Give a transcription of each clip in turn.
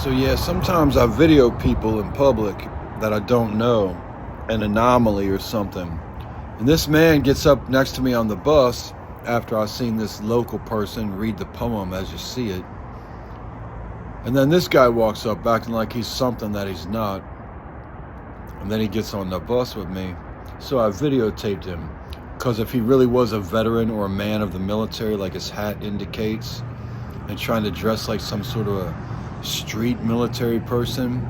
So yeah, sometimes I video people in public that I don't know, an anomaly or something. And this man gets up next to me on the bus after I've seen this local person read the poem as you see it. And then this guy walks up acting like he's something that he's not. And then he gets on the bus with me. So I videotaped him. Because if he really was a veteran or a man of the military like his hat indicates, and trying to dress like some sort of a street military person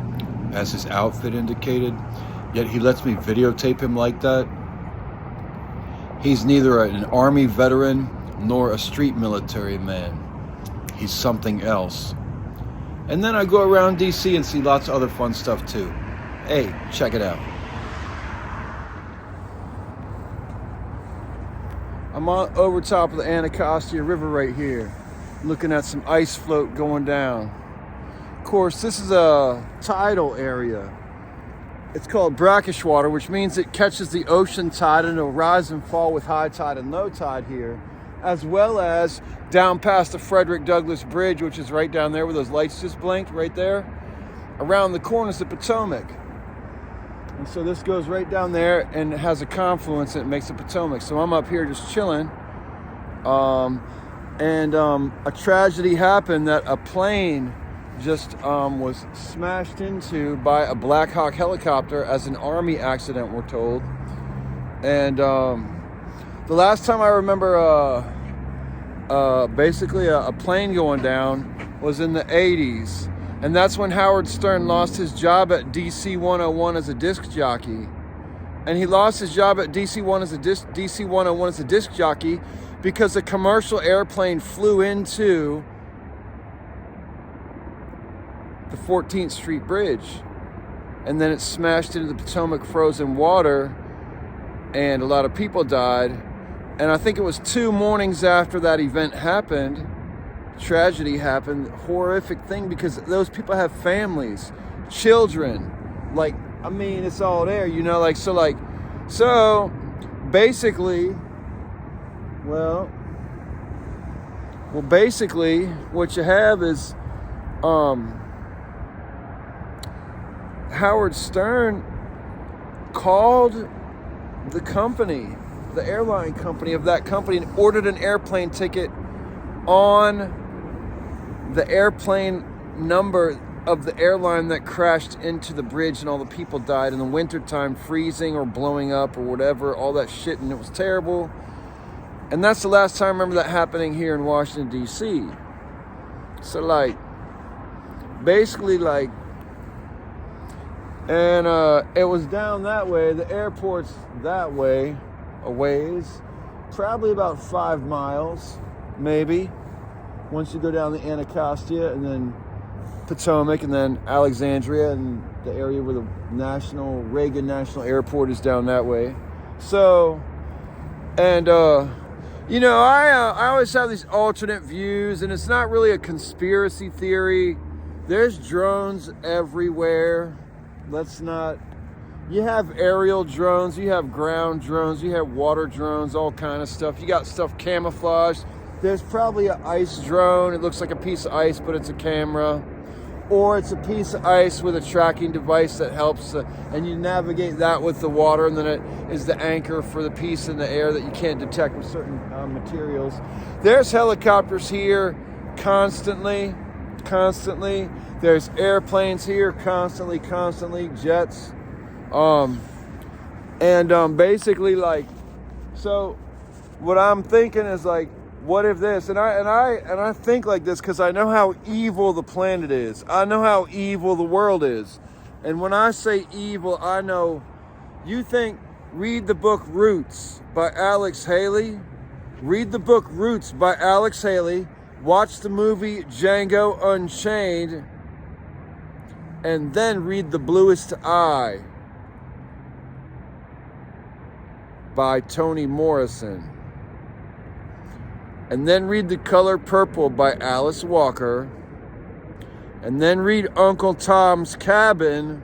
as his outfit indicated, yet he lets me videotape him like that. He's neither an army veteran nor a street military man. He's something else. And then I go around DC and see lots of other fun stuff too. Hey, check it out. I'm over top of the Anacostia River right here, looking at some ice float going down. Of course, this is a tidal area. It's called brackish water, which means it catches the ocean tide and it'll rise and fall with high tide and low tide here, as well as down past the Frederick Douglass Bridge, which is right down there where those lights just blinked, right there. Around the corner is the Potomac. And so this goes right down there and it has a confluence and it makes the Potomac. So I'm up here just chilling. A tragedy happened that a plane just was smashed into by a Black Hawk helicopter as an Army accident, we're told. And the last time I remember basically a plane going down was in the 80s. And that's when Howard Stern lost his job at DC 101 as a disc jockey. And he lost his job at DC 101 as a disc jockey because a commercial airplane flew into the 14th Street Bridge. And then it smashed into the Potomac frozen water and a lot of people died. And I think it was 2 mornings after that event happened, tragedy happened, horrific thing, because those people have families, children, like, I mean, it's all there, you know, like, so basically, basically what you have is Howard Stern called the company, the airline company of that company, and ordered an airplane ticket on the airplane number of the airline that crashed into the bridge, and all the people died in the wintertime, freezing or blowing up or whatever, all that shit, and it was terrible. And that's the last time I remember that happening here in Washington, D.C. So, like, basically, like, and it was down that way. The airport's that way, a ways, probably about 5 miles, maybe. Once you go down the Anacostia and then Potomac and then Alexandria and the area where the Reagan National Airport is down that way. So, and, you know, I always have these alternate views, and it's not really a conspiracy theory. There's drones everywhere. You have aerial drones, you have ground drones, you have water drones, all kind of stuff. You got stuff camouflaged. There's probably an ice drone. It looks like a piece of ice, but it's a camera. Or it's a piece of ice with a tracking device that helps, and you navigate that with the water, and then it is the anchor for the piece in the air that you can't detect with certain materials. There's helicopters here constantly. There's airplanes here constantly, jets. Basically, like, so what I'm thinking is, like, what if this, and I think like this because I know how evil the planet is. I know how evil the world is. And when I say evil, I know you think, read the book Roots by Alex Haley. Read the book Roots by Alex Haley. Watch the movie Django Unchained. And then read The Bluest Eye by Toni Morrison. And then read The Color Purple by Alice Walker. And then read Uncle Tom's Cabin.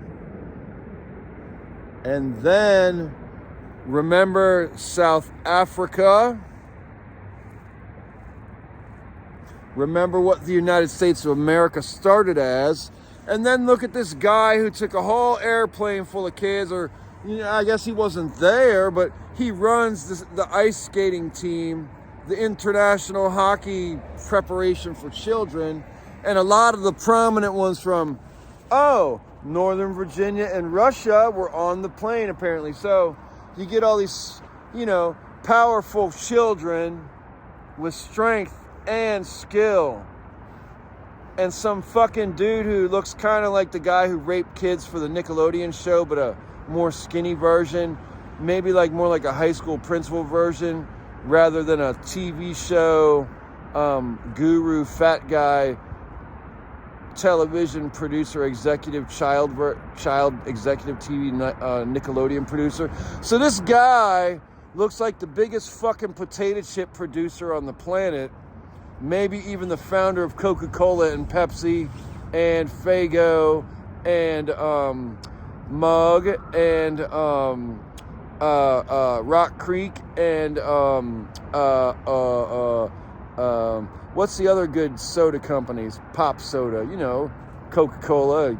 And then remember South Africa. Remember what the United States of America started as. And then look at this guy who took a whole airplane full of kids, or I guess he wasn't there, but he runs the ice skating team, the international hockey preparation for children, and a lot of the prominent ones from, Northern Virginia and Russia were on the plane apparently. So you get all these, powerful children with strength and skill. And some fucking dude who looks kind of like the guy who raped kids for the Nickelodeon show, but a more skinny version, maybe more like a high school principal version, rather than a TV show guru, fat guy, television producer, executive child executive TV Nickelodeon producer. So this guy looks like the biggest fucking potato chip producer on the planet, maybe even the founder of Coca-Cola and Pepsi and Faygo and Mug and Rock Creek and what's the other good soda companies? Pop soda, Coca-Cola,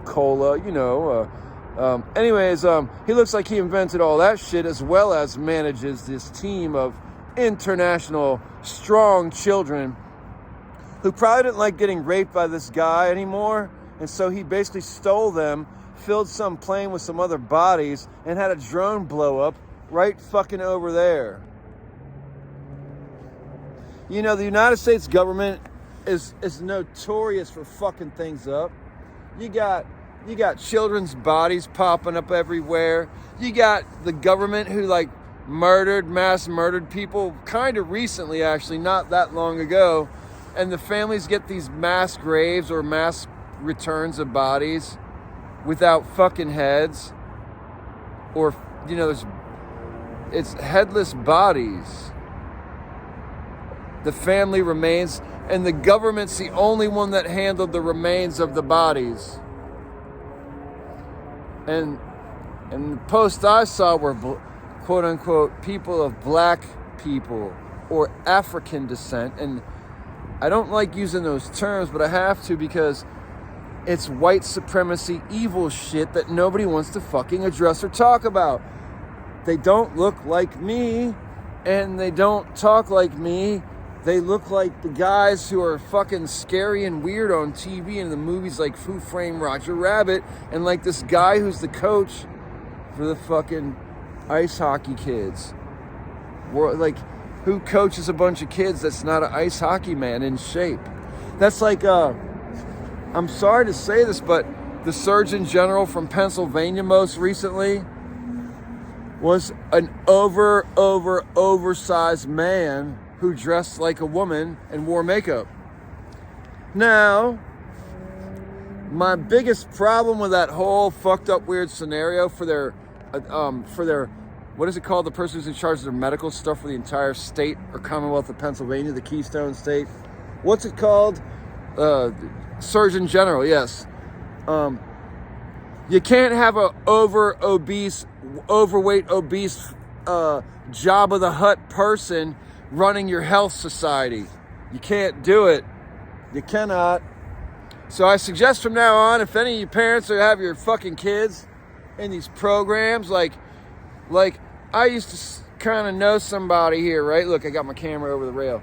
Cola, anyways, he looks like he invented all that shit, as well as manages this team of international strong children who probably didn't like getting raped by this guy anymore. And so he basically stole them, filled some plane with some other bodies, and had a drone blow up right fucking over there. The United States government is notorious for fucking things up. You got children's bodies popping up everywhere. You got the government who mass murdered people kind of recently, actually, not that long ago. And the families get these mass graves or mass returns of bodies without fucking heads. Or, it's headless bodies. The family remains, and the government's the only one that handled the remains of the bodies. And the post I saw were quote unquote people of black people or African descent. And I don't like using those terms, but I have to because it's white supremacy evil shit that nobody wants to fucking address or talk about. They don't look like me, and they don't talk like me. They look like the guys who are fucking scary and weird on TV in the movies like Who Framed Roger Rabbit, and like this guy who's the coach for the fucking ice hockey kids. Who coaches a bunch of kids that's not an ice hockey man in shape? That's like, I'm sorry to say this, but the Surgeon General from Pennsylvania most recently was an oversized man who dressed like a woman and wore makeup. Now, my biggest problem with that whole fucked up weird scenario for their, what is it called? The person who's in charge of their medical stuff for the entire state or Commonwealth of Pennsylvania, the Keystone State. What's it called? Surgeon General, yes. You can't have a overweight, obese, Jabba the Hutt person running your health society. You can't do it. You cannot. So I suggest from now on, if any of you parents have your fucking kids in these programs, like I used to kind of know somebody here, right? Look, I got my camera over the rail.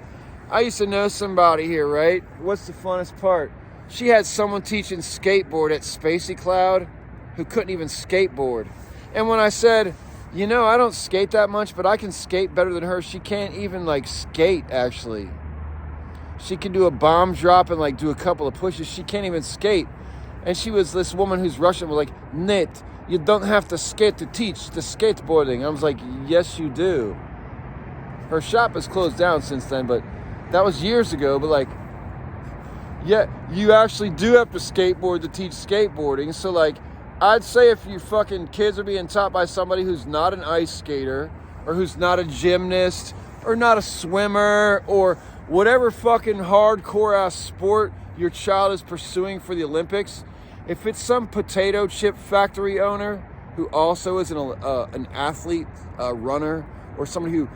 I used to know somebody here, right? What's the funnest part? She had someone teaching skateboard at Spacey Cloud who couldn't even skateboard. And when I said, I don't skate that much, but I can skate better than her. She can't even skate, actually. She can do a bomb drop and do a couple of pushes. She can't even skate. And she was this woman who's Russian, was like, Nate, you don't have to skate to teach the skateboarding. I was like, yes, you do. Her shop has closed down since then, but that was years ago. But yeah, you actually do have to skateboard to teach skateboarding. So I'd say if your fucking kids are being taught by somebody who's not an ice skater or who's not a gymnast or not a swimmer or whatever fucking hardcore ass sport your child is pursuing for the Olympics, if it's some potato chip factory owner who also is an athlete, runner, or somebody who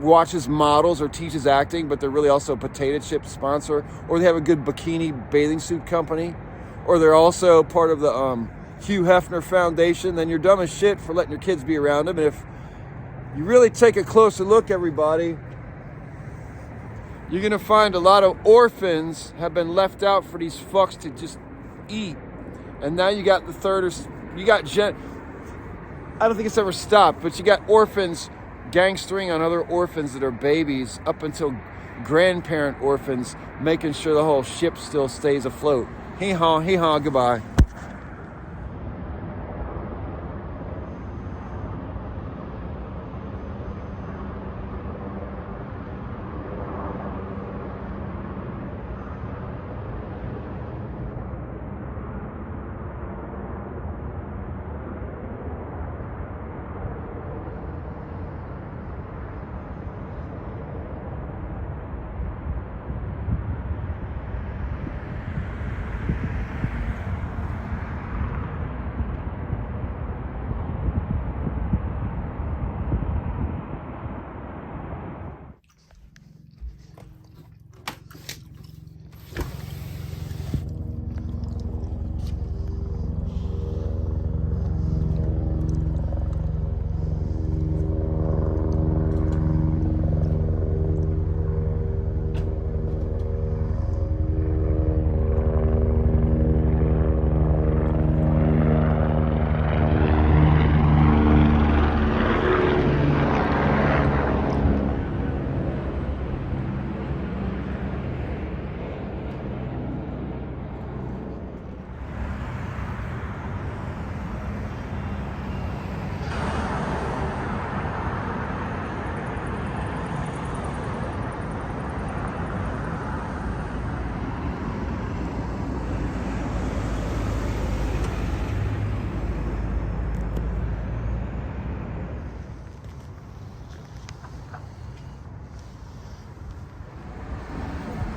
watches models or teaches acting, but they're really also a potato chip sponsor, or they have a good bikini bathing suit company, or they're also part of the Hugh Hefner Foundation, then you're dumb as shit for letting your kids be around them. And if you really take a closer look, everybody, you're going to find a lot of orphans have been left out for these fucks to just eat. And now you got the third, or you got I don't think it's ever stopped, but you got orphans gangstering on other orphans that are babies up until grandparent orphans, making sure the whole ship still stays afloat. Hee-haw, goodbye.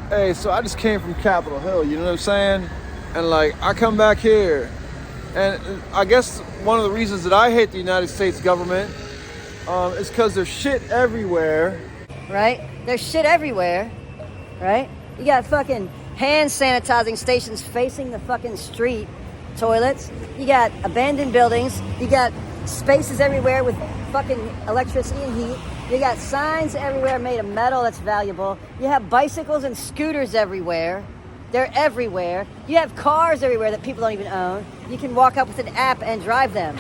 Hey, so I just came from Capitol Hill, you know what I'm saying? And like, I come back here, and I guess one of the reasons that I hate the United States government is because there's shit everywhere. Right? There's shit everywhere, right? You got fucking hand sanitizing stations facing the fucking street, toilets. You got abandoned buildings. You got spaces everywhere with fucking electricity and heat. You got signs everywhere made of metal that's valuable. You have bicycles and scooters everywhere. They're everywhere. You have cars everywhere that people don't even own. You can walk up with an app and drive them.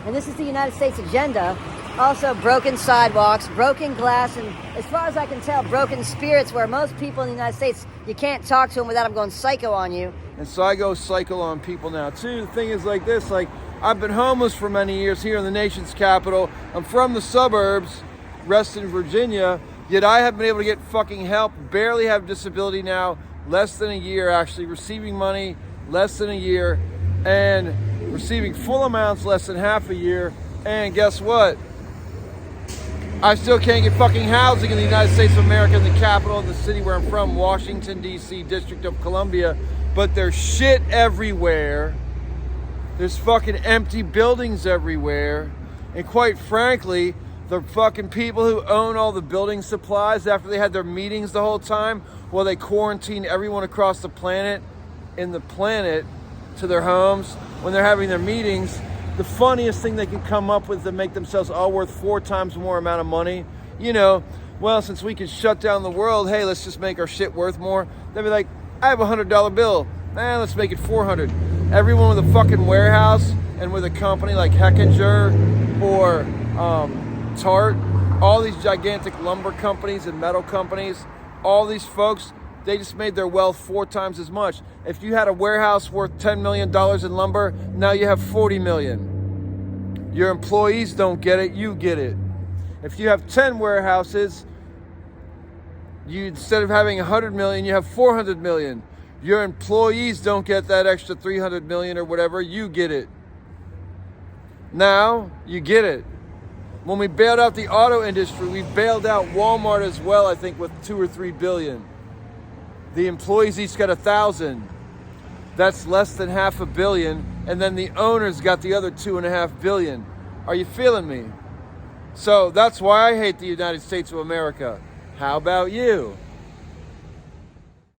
And this is the United States agenda. Also broken sidewalks, broken glass, and as far as I can tell, broken spirits, where most people in the United States, you can't talk to them without them going psycho on you. And so I go psycho on people now too. The thing is like this, like I've been homeless for many years here in the nation's capital. I'm from the suburbs, Reston, Virginia, yet I haven't been able to get fucking help, barely have disability now, less than a year actually, receiving money less than a year, and receiving full amounts less than half a year, and guess what? I still can't get fucking housing in the United States of America, in the capital, in the city where I'm from, Washington, D.C., District of Columbia, but there's shit everywhere. There's fucking empty buildings everywhere, and quite frankly, the fucking people who own all the building supplies, after they had their meetings the whole time while they quarantined everyone across the planet to their homes when they're having their meetings, the funniest thing they can come up with to make themselves all worth 4 times more amount of money, you know, well, since we can shut down the world, hey, let's just make our shit worth more. They'd be like, I have $100 bill. Let's make it 400. Everyone with a fucking warehouse and with a company like Hechinger or Tart, all these gigantic lumber companies and metal companies, all these folks, they just made their wealth 4 times as much. If you had a warehouse worth $10 million in lumber, now you have $40 million. Your employees don't get it, you get it. If you have 10 warehouses, instead of having 100 million, you have 400 million. Your employees don't get that extra 300 million or whatever, you get it. Now, you get it. When we bailed out the auto industry, we bailed out Walmart as well, I think, with 2 or 3 billion. The employees each got 1,000. That's less than $500 million. And then the owners got the other $2.5 billion. Are you feeling me? So that's why I hate the United States of America. How about you?